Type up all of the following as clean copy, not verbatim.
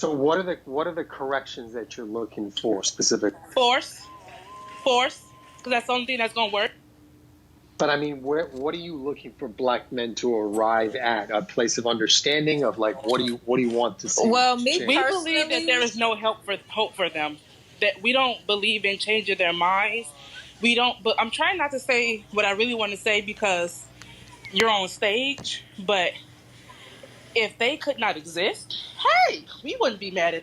So what are the corrections that you're looking for specifically? Force, because that's the only thing that's gonna work. But I mean, what are you looking for black men to arrive at? A place of understanding of like what do you want to see? Well, me change? We believe that there is no hope for them. That we don't believe in changing their minds. We don't. But I'm trying not to say what I really want to say because you're on stage. But if they could not exist, hey, we wouldn't be mad at.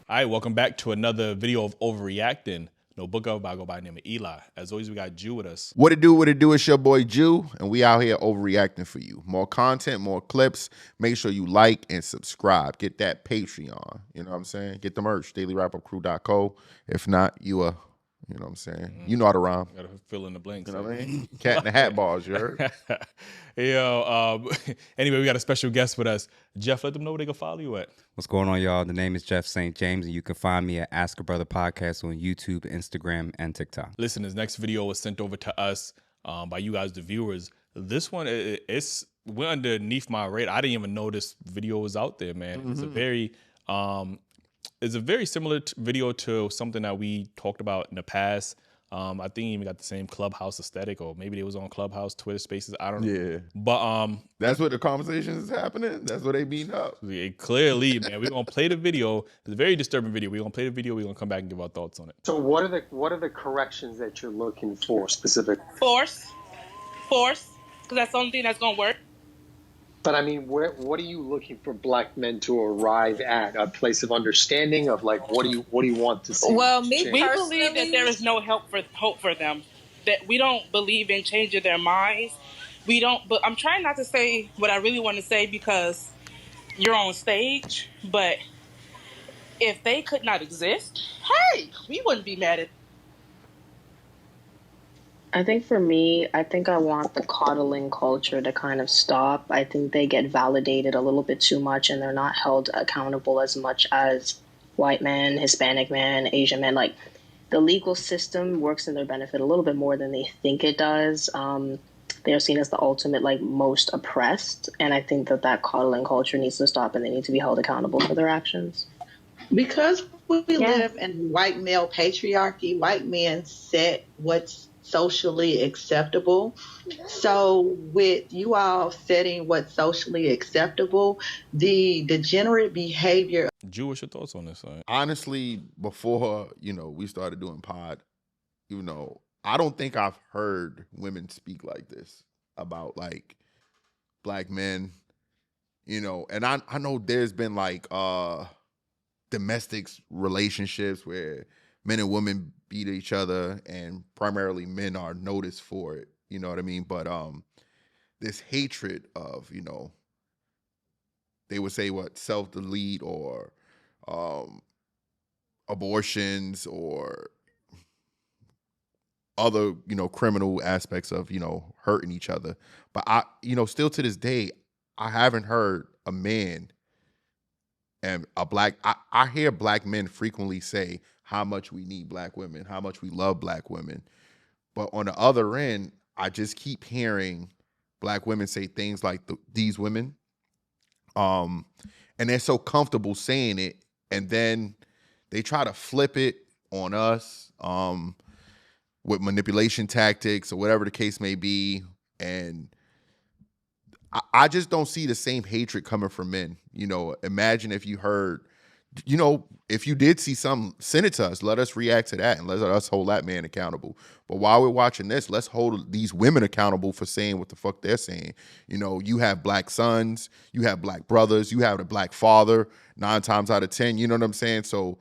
All right, welcome back to another video of Overreacting. No book of, I go by the name of Eli. As always, we got Jew with us. What it do, it's your boy Jew, and we out here overreacting for you. More content, more clips. Make sure you like and subscribe. Get that Patreon. You know what I'm saying? Get the merch, Dailyrapupcrew.co. If not, you know what I'm saying? You know how to rhyme. Gotta fill in the blanks. You know what I mean? Cat in the hat bars, you heard? Yo, anyway, we got a special guest with us. Jeff, let them know where they can follow you at. What's going on, y'all? The name is Jeff St. James, and you can find me at Ask a Brother Podcast on YouTube, Instagram, and TikTok. Listen, this next video was sent over to us by you guys, the viewers. This one, it's went underneath my radar. I didn't even know this video was out there, man. Mm-hmm. It's a very similar video to something that we talked about in the past. I think he even got the same Clubhouse aesthetic, or maybe they was on Clubhouse, Twitter Spaces. I don't know. Yeah. But that's what the conversation is happening. That's what they beating up. Clearly, man. We're gonna play the video. It's a very disturbing video. We're gonna play the video. We're gonna come back and give our thoughts on it. So what are the corrections that you're looking for specifically? Force, because that's the only thing that's gonna work. But I mean, what are you looking for black men to arrive at? A place of understanding of like what do you want to see? Well, me change? We believe that there is no hope for them. That we don't believe in changing their minds. We don't. But I'm trying not to say what I really want to say because you're on stage. But if they could not exist, hey, we wouldn't be mad at. I think for me, I think I want the coddling culture to kind of stop. I think they get validated a little bit too much and they're not held accountable as much as white men, Hispanic men, Asian men. Like the legal system works in their benefit a little bit more than they think it does. They're seen as the ultimate, like most oppressed. And I think that coddling culture needs to stop and they need to be held accountable for their actions. Because we live in white male patriarchy, white men set what's socially acceptable. So with you all setting what's socially acceptable, the degenerate behavior. Jew, what's your thoughts on this? Honestly, before, we started doing pod, I don't think I've heard women speak like this about like black men, and I know there's been like domestic relationships where men and women beat each other, and primarily men are noticed for it. You know what I mean? But this hatred of, they would say what, self-delete or abortions or other, criminal aspects of, hurting each other. But I, still to this day, I haven't heard a man and I hear black men frequently say how much we need black women, how much we love black women. But on the other end, I just keep hearing black women say things like these women. And they're so comfortable saying it. And then they try to flip it on us with manipulation tactics or whatever the case may be. And I just don't see the same hatred coming from men. Imagine if you heard, if you did see some, send it to us. Let us react to that and let us hold that man accountable. But while we're watching this, let's hold these women accountable for saying what the fuck they're saying. You have black sons, you have black brothers, you have a black father 9 times out of 10. You know what I'm saying? So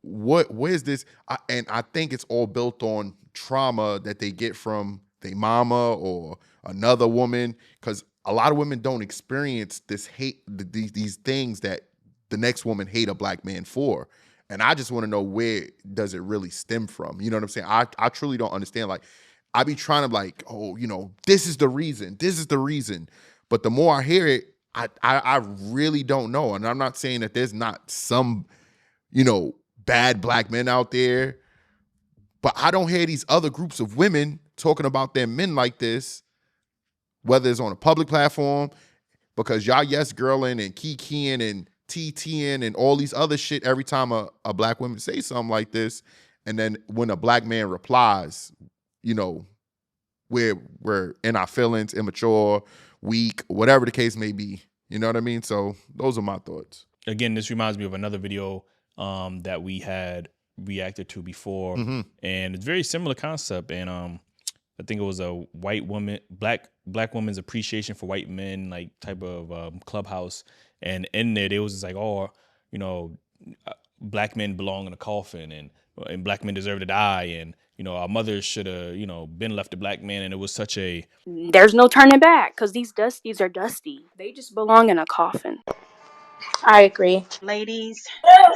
where's this? And I think it's all built on trauma that they get from their mama or another woman, because a lot of women don't experience this hate, these things that the next woman hate a black man for. And I just want to know, where does it really stem from? You know what I'm saying? I truly don't understand. Like, I be trying to like, oh, this is the reason. This is the reason. But the more I hear it, I really don't know. And I'm not saying that there's not some, bad black men out there. But I don't hear these other groups of women talking about their men like this, whether it's on a public platform, because y'all yes girling and kikiing and TTing and all these other shit every time a black woman say something like this. And then when a black man replies, you know, we're in our feelings, immature, weak, whatever the case may be. You know what I mean? So those are my thoughts. Again, this reminds me of another video that we had reacted to before, and it's very similar concept. And I think it was a white woman, black woman's appreciation for white men, like type of Clubhouse. And in there, they was just like, oh, you know, black men belong in a coffin, and black men deserve to die, and you know, our mothers should have, you know, been left to black men. And it was such a, there's no turning back because these dusties are dusty. They just belong in a coffin. I agree. Ladies,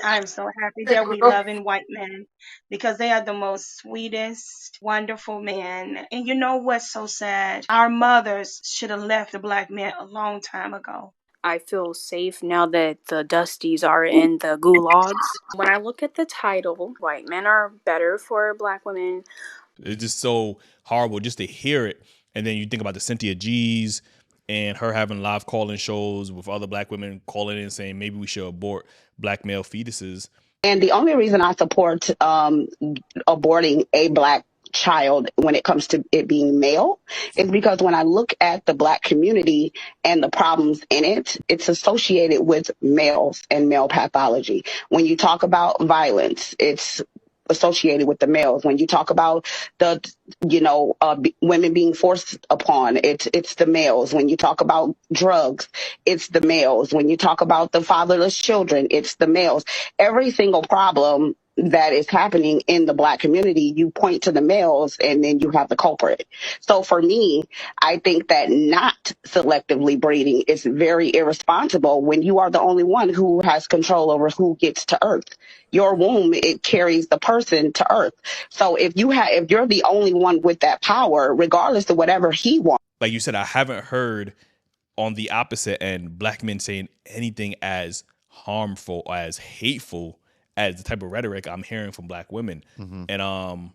I'm so happy that we love in white men because they are the most sweetest, wonderful men. And you know what's so sad? Our mothers should have left the black men a long time ago. I feel safe now that the dusties are in the gulags. When I look at the title, white men are better for black women. it's just so horrible just to hear it. And then you think about the Cynthia G's and her having live call-in shows with other black women calling in saying maybe we should abort black male fetuses. And the only reason I support aborting a black child when it comes to it being male is because when I look at the black community and the problems in it, it's associated with males and male pathology. When you talk about violence, it's associated with the males. When you talk about the, women being forced upon, it's the males. When you talk about drugs, it's the males. When you talk about the fatherless children, it's the males. Every single problem that is happening in the black community, you point to the males and then you have the culprit. So for me, I think that not selectively breeding is very irresponsible when you are the only one who has control over who gets to earth. Your womb, it carries the person to earth. So if you're the only one with that power, regardless of whatever he wants. Like you said, I haven't heard on the opposite end black men saying anything as harmful or as hateful as the type of rhetoric I'm hearing from black women. And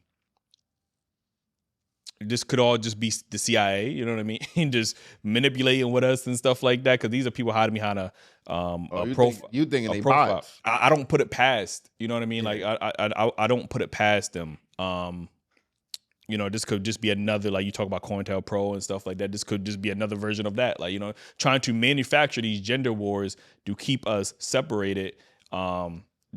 this could all just be the CIA, you know what I mean? Just manipulating with us and stuff like that. Because these are people hiding behind a profile. You thinking they biased? I don't put it past, you know what I mean? Yeah. Like I don't put it past them. You know, this could just be another, like you talk about COINTELPRO and stuff like that. This could just be another version of that. Like, you know, trying to manufacture these gender wars to keep us separated,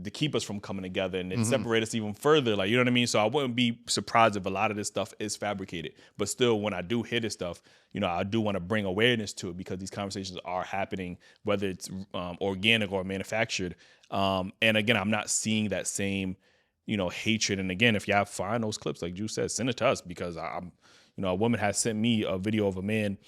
to keep us from coming together and then separate us even further. Like, you know what I mean? So I wouldn't be surprised if a lot of this stuff is fabricated. But still, when I do hear this stuff, you know, I do want to bring awareness to it because these conversations are happening, whether it's organic or manufactured. And again, I'm not seeing that same, you know, hatred. And again, if y'all find those clips, like Drew said, send it to us because I'm, you know, a woman has sent me a video of a man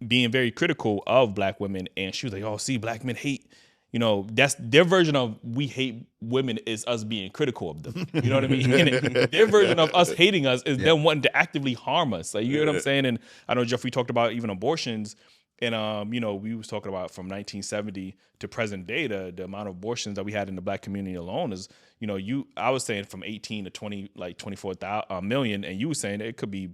being very critical of black women. And she was like, oh, see, black men hate. You know, that's their version of we hate women is us being critical of them. You know what I mean? And their version of us hating us is them wanting to actively harm us. Like, you know what I'm saying? And I know, Jeff, we talked about even abortions. And, you know, we was talking about from 1970 to present day, the amount of abortions that we had in the black community alone is, you know, I was saying from 18 to 20, like 24 million. And you were saying it could be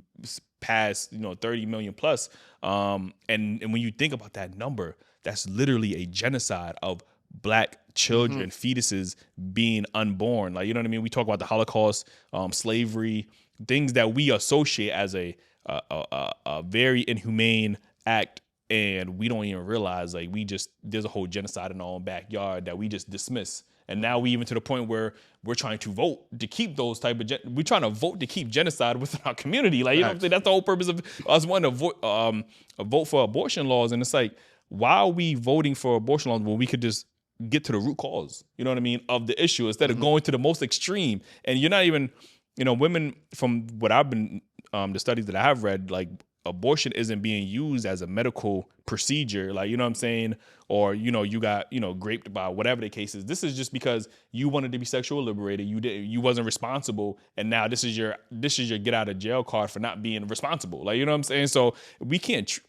past, you know, 30 million plus. And when you think about that number, that's literally a genocide of black children, fetuses being unborn. Like, you know what I mean? We talk about the Holocaust, slavery, things that we associate as a very inhumane act. And we don't even realize, like, there's a whole genocide in our own backyard that we just dismiss. And now we even to the point where we're trying to vote to keep those type of, we're trying to vote to keep genocide within our community. Like, you know what I'm saying? That's the whole purpose of us wanting to vote for abortion laws. And it's like, why are we voting for abortion laws when we could just get to the root cause, you know what I mean, of the issue instead of going to the most extreme? And you're not even, you know, women, from what I've been, the studies that I have read, like, abortion isn't being used as a medical procedure, like, you know what I'm saying? Or, you know, you got, you know, raped by whatever the case is. This is just because you wanted to be sexually liberated. You wasn't responsible. And now this is your get out of jail card for not being responsible. Like, you know what I'm saying? So we can't,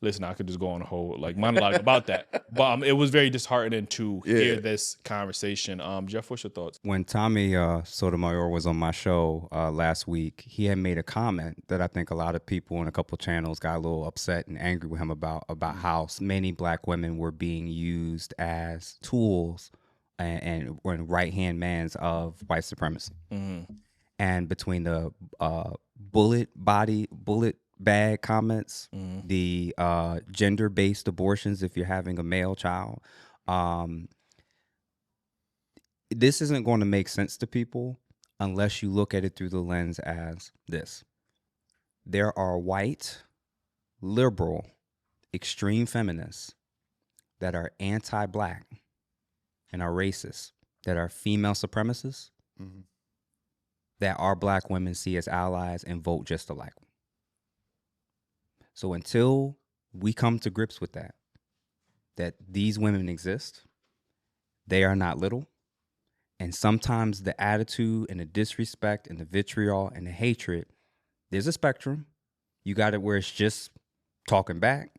listen, I could just go on a whole like monologue about that. But it was very disheartening to hear this conversation. Jeff, what's your thoughts? When Tommy Sotomayor was on my show last week, he had made a comment that I think a lot of people in a couple channels got a little upset and angry with him about how many black women were being used as tools and right-hand mans of white supremacy. And between the bullet bag comments, the gender-based abortions if you're having a male child, this isn't going to make sense to people unless you look at it through the lens as this. There are white, liberal, extreme feminists that are anti-black and are racist, that are female supremacists, that our black women see as allies and vote just alike. So until we come to grips with that these women exist, they are not little, and sometimes the attitude and the disrespect and the vitriol and the hatred, there's a spectrum. You got it where it's just talking back.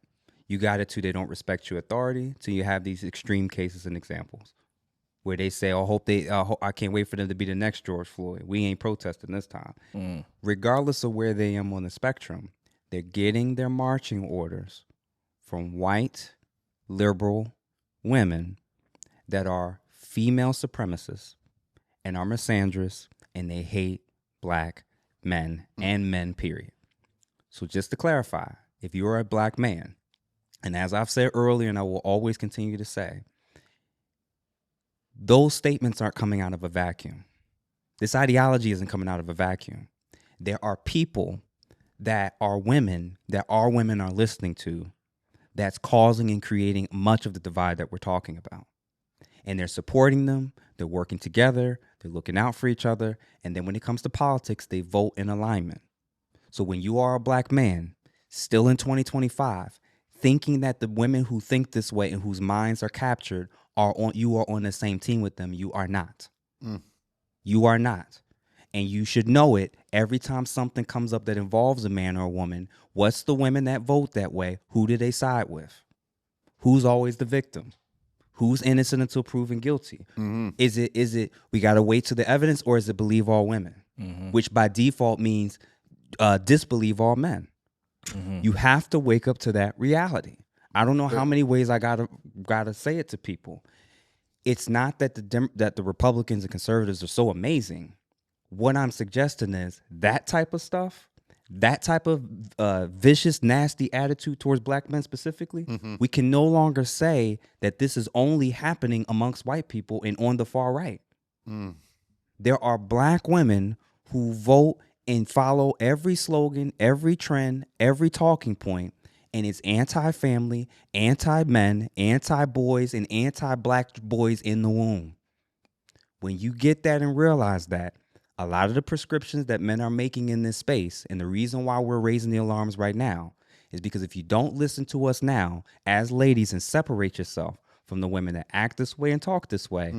You got it to they don't respect your authority, till you have these extreme cases and examples where they say, I can't wait for them to be the next George Floyd. We ain't protesting this time. Regardless of where they are on the spectrum, they're getting their marching orders from white, liberal women that are female supremacists and are misandrous, and they hate black men and men, period. So just to clarify, if you are a black man, and as I've said earlier, and I will always continue to say, those statements aren't coming out of a vacuum. This ideology isn't coming out of a vacuum. There are people that are women that our women are listening to that's causing and creating much of the divide that we're talking about. And they're supporting them, they're working together, they're looking out for each other, and then when it comes to politics, they vote in alignment. So when you are a black man, still in 2025, thinking that the women who think this way and whose minds are captured you are on the same team with them, you are not. You are not. And you should know it every time something comes up that involves a man or a woman. What's the women that vote that way? Who do they side with? Who's always the victim? Who's innocent until proven guilty? Is it we got to wait to the evidence, or is it believe all women? Which by default means disbelieve all men. You have to wake up to that reality. I don't know how many ways I gotta say it to people. It's not that the Republicans and conservatives are so amazing. What I'm suggesting is that type of stuff, that type of vicious, nasty attitude towards black men specifically, we can no longer say that this is only happening amongst white people and on the far right. There are black women who vote and follow every slogan, every trend, every talking point, and it's anti-family, anti-men, anti-boys, and anti-black boys in the womb. When you get that and realize that, a lot of the prescriptions that men are making in this space, and the reason why we're raising the alarms right now, is because if you don't listen to us now as ladies and separate yourself from the women that act this way and talk this way,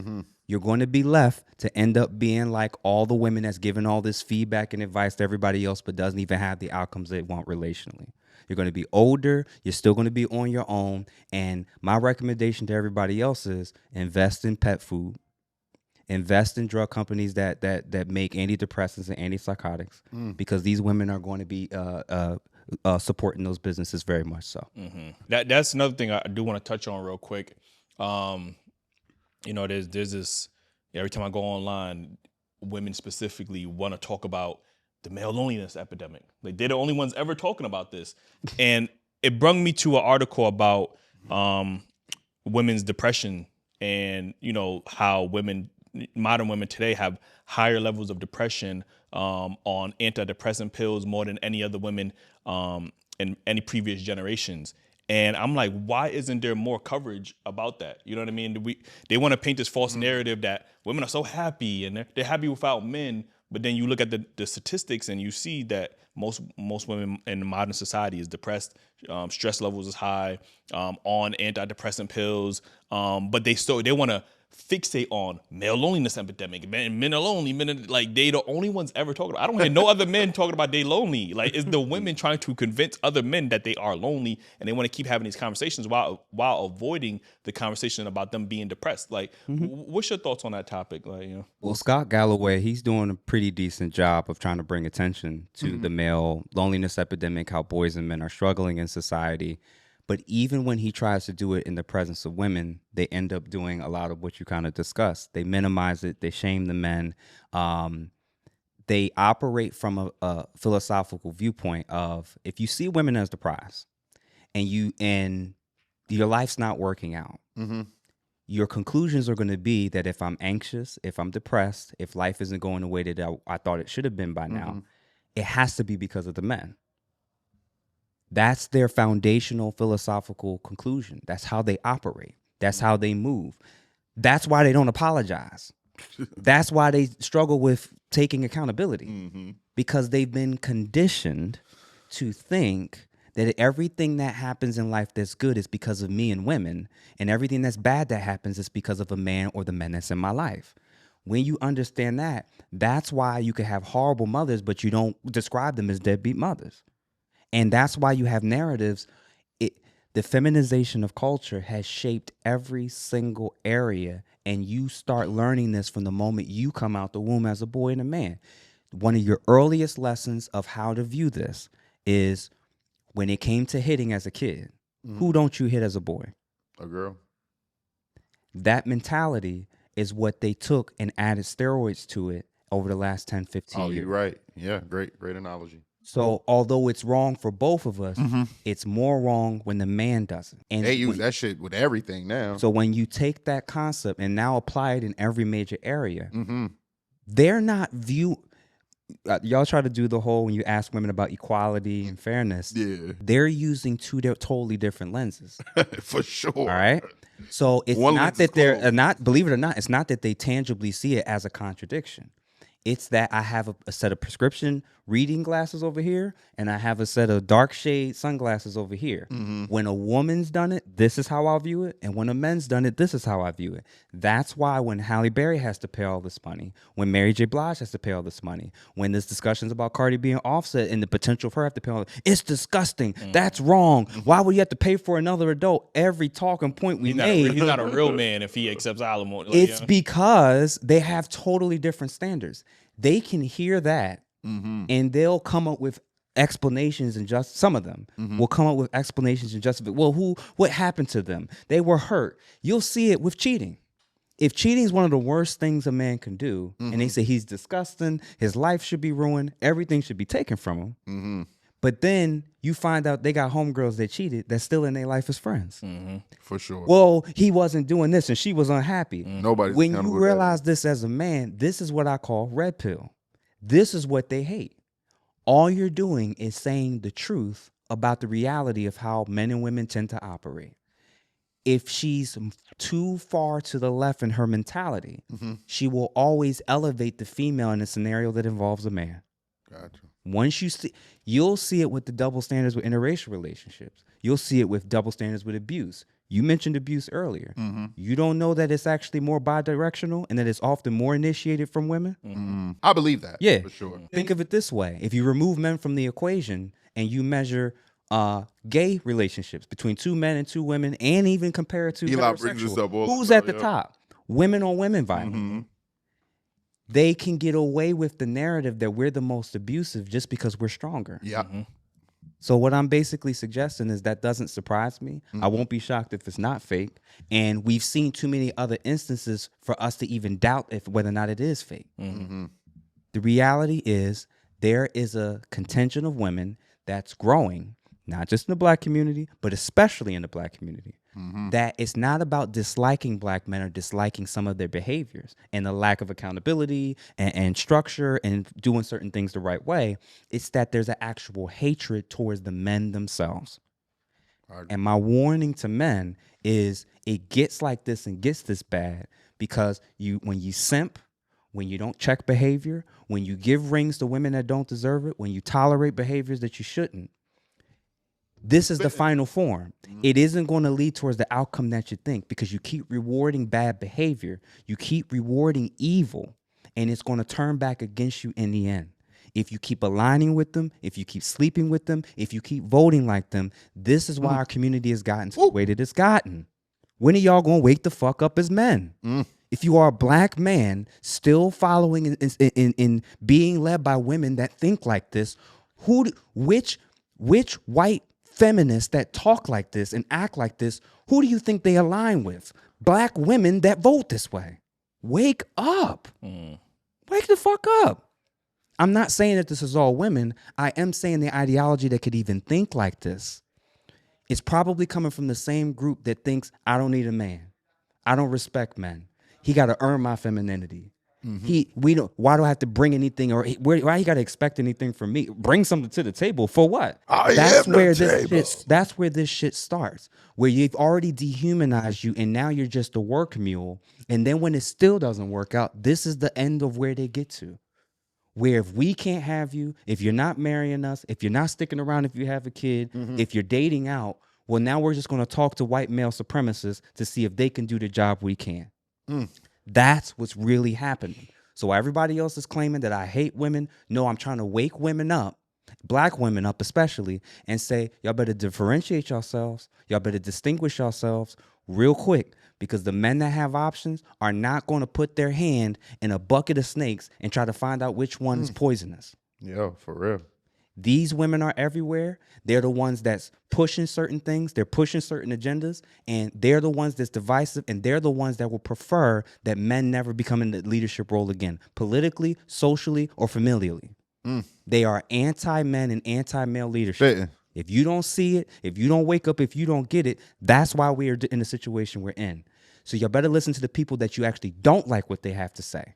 you're going to be left to end up being like all the women that's giving all this feedback and advice to everybody else, but doesn't even have the outcomes they want relationally. You're going to be older. You're still going to be on your own. And my recommendation to everybody else is invest in pet food. Invest in drug companies that make antidepressants and antipsychotics, because these women are going to be supporting those businesses very much so. That's another thing I do want to touch on real quick. There's this, every time I go online, women specifically want to talk about the male loneliness epidemic. Like, they're the only ones ever talking about this. And it brought me to an article about women's depression and, how modern women today have higher levels of depression on antidepressant pills more than any other women in any previous generations. And I'm like, why isn't there more coverage about that? You know what I mean? They want to paint this false narrative that women are so happy and they're happy without men. But then you look at the statistics and you see that most women in modern society is depressed, stress levels is high, on antidepressant pills. But they want to fixate on male loneliness epidemic. Men are lonely. Men are, like, they the only ones ever talking about. I don't hear no other men talking about they lonely. Like, it's the women trying to convince other men that they are lonely, and they want to keep having these conversations while avoiding the conversation about them being depressed. Like, what's your thoughts on that topic? Like, you know. Well, Scott Galloway, he's doing a pretty decent job of trying to bring attention to the male loneliness epidemic, how boys and men are struggling in society. But even when he tries to do it in the presence of women, they end up doing a lot of what you kind of discussed. They minimize it. They shame the men. They operate from a philosophical viewpoint of, if you see women as the prize and your life's not working out, your conclusions are going to be that if I'm anxious, if I'm depressed, if life isn't going the way that I thought it should have been by now, it has to be because of the men. That's their foundational philosophical conclusion. That's how they operate. That's how they move. That's why they don't apologize. That's why they struggle with taking accountability, because they've been conditioned to think that everything that happens in life that's good is because of me and women, and everything that's bad that happens is because of a man or the men that's in my life. When you understand that, that's why you can have horrible mothers, but you don't describe them as deadbeat mothers. And that's why you have narratives. The feminization of culture has shaped every single area, and you start learning this from the moment you come out the womb as a boy and a man. One of your earliest lessons of how to view this is when it came to hitting as a kid. Who don't you hit as a boy? A girl. That mentality is what they took and added steroids to it over the last 10, 15 years. Oh, you're right. Yeah, great analogy. So although it's wrong for both of us, it's more wrong when the man does it. And they use that shit with everything now. So when you take that concept and now apply it in every major area, they're not y'all try to do the whole, when you ask women about equality and fairness, they're using two totally different lenses. For sure. All right? So it's not that they're not, believe it or not, it's not that they tangibly see it as a contradiction. It's that I have a set of prescription reading glasses over here, and I have a set of dark shade sunglasses over here. When a woman's done it, this is how I view it. And when a man's done it, this is how I view it. That's why when Halle Berry has to pay all this money, when Mary J. Blige has to pay all this money, when there's discussions about Cardi being Offset and the potential for her to have to pay all this, it's disgusting. That's wrong. Why would you have to pay for another adult? Every talking point we made. He's not a real man if he accepts alimony. Like, it's because they have totally different standards. They can hear that, and they'll come up with explanations, and just some of them will come up with explanations and justification. Well, what happened to them? They were hurt. You'll see it with cheating. If cheating is one of the worst things a man can do, and they say he's disgusting, his life should be ruined, everything should be taken from him. But then you find out they got homegirls that cheated that's still in their life as friends. For sure. Well, he wasn't doing this and she was unhappy. Nobody's when you realize this as a man, this is what I call red pill. This is what they hate. All you're doing is saying the truth about the reality of how men and women tend to operate. If she's too far to the left in her mentality, she will always elevate the female in a scenario that involves a man. Gotcha. Once you'll see it with the double standards with interracial relationships. You'll see it with double standards with abuse. You mentioned abuse earlier. You don't know that it's actually more bidirectional and that it's often more initiated from women? I believe that. Yeah. For sure. Think of it this way. If you remove men from the equation and you measure gay relationships between two men and two women, and even compare it to heterosexual, who's at the top? Women on women violence. They can get away with the narrative that we're the most abusive just because we're stronger. So what I'm basically suggesting is that doesn't surprise me. I won't be shocked if it's not fake. And we've seen too many other instances for us to even doubt whether or not it is fake. The reality is there is a contingent of women that's growing, not just in the black community, but especially in the black community. That it's not about disliking black men or disliking some of their behaviors and the lack of accountability and structure and doing certain things the right way. It's that there's an actual hatred towards the men themselves. And my warning to men is it gets like this and gets this bad because when you simp, when you don't check behavior, when you give rings to women that don't deserve it, when you tolerate behaviors that you shouldn't, This is the final form. It isn't going to lead towards the outcome that you think because you keep rewarding bad behavior. You keep rewarding evil, and it's going to turn back against you in the end. If you keep aligning with them, if you keep sleeping with them, if you keep voting like them, this is why our community has gotten to the way that it's gotten. When are y'all going to wake the fuck up as men? If you are a black man still following in being led by women that think like this, which white feminists that talk like this and act like this, who do you think they align with? Black women that vote this way. Wake up. Wake the fuck up. I'm not saying that this is all women. I am saying the ideology that could even think like this is probably coming from the same group that thinks I don't need a man. I don't respect men. He got to earn my femininity. Why do I have to bring anything why he got to expect anything from me? Bring something to the table for what? That's where this shit starts. Where you've already dehumanized you and now you're just a work mule. And then when it still doesn't work out, this is the end of where they get to. Where if we can't have you, if you're not marrying us, if you're not sticking around if you have a kid, if you're dating out, well, now we're just going to talk to white male supremacists to see if they can do the job we can. That's what's really happening. So everybody else is claiming that I hate women. No, I'm trying to wake women up, black women up especially, and say, y'all better differentiate yourselves. Y'all better distinguish yourselves real quick. Because the men that have options are not going to put their hand in a bucket of snakes and try to find out which one is poisonous. Yeah, for real. These women are everywhere. They're the ones that's pushing certain things. They're pushing certain agendas. And they're the ones that's divisive. And they're the ones that will prefer that men never become in the leadership role again, politically, socially, or familially. They are anti-men and anti-male leadership. Fitting. If you don't see it, if you don't wake up, if you don't get it, that's why we are in the situation we're in. So you better listen to the people that you actually don't like what they have to say.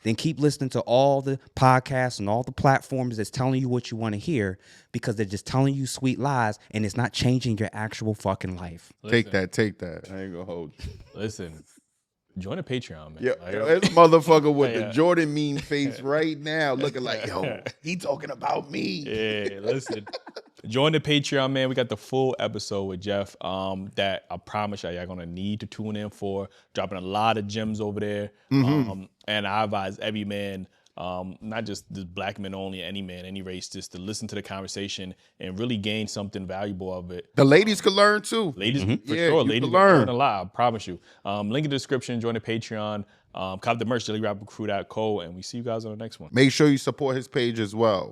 Then keep listening to all the podcasts and all the platforms that's telling you what you want to hear because they're just telling you sweet lies and it's not changing your actual fucking life. Take that. I ain't gonna hold you. Listen, join the Patreon, man. Yeah, this motherfucker with the Jordan mean face right now, looking like, yo, he talking about me. Yeah, listen. Join the Patreon, man. We got the full episode with Jeff that I promise y'all going to need to tune in for. Dropping a lot of gems over there. And I advise every man, not just the black men only, any man, any race, just to listen to the conversation and really gain something valuable of it. The ladies can learn too. Ladies, for sure. Ladies can learn a lot, I promise you. Link in the description. Join the Patreon. Cop the merch, Dailyrapupcrew.co, and we see you guys on the next one. Make sure you support his page as well.